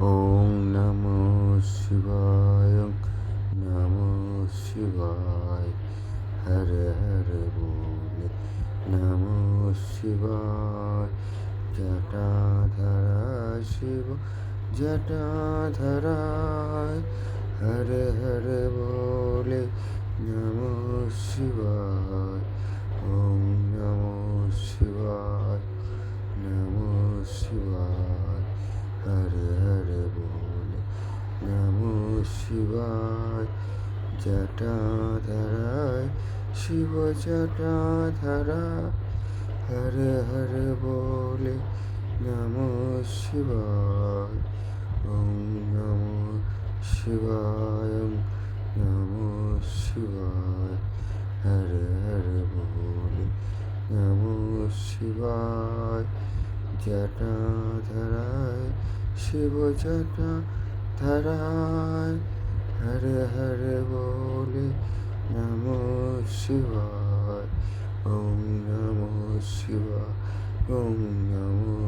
ওম নমো শিবায় নমো শিবায় হর হর বলে নমো শিবায় জটাধরা শিব জটাধরায় হর হর বলে নমো শিবায় ওম নমো শিবায় নমো শিবায় হর হর বলে নমো শিবায় জটাধরায় শিব জটাধরা হর হর বলে নমো শিবায় ওম নমো শিবায় নমো শিবায় হর হর বলে নমো শিবায় জটাধরায় শিব জটাধরায় হর হর বলে নমো শিবায় ওম নমো শিবায় ওম নমো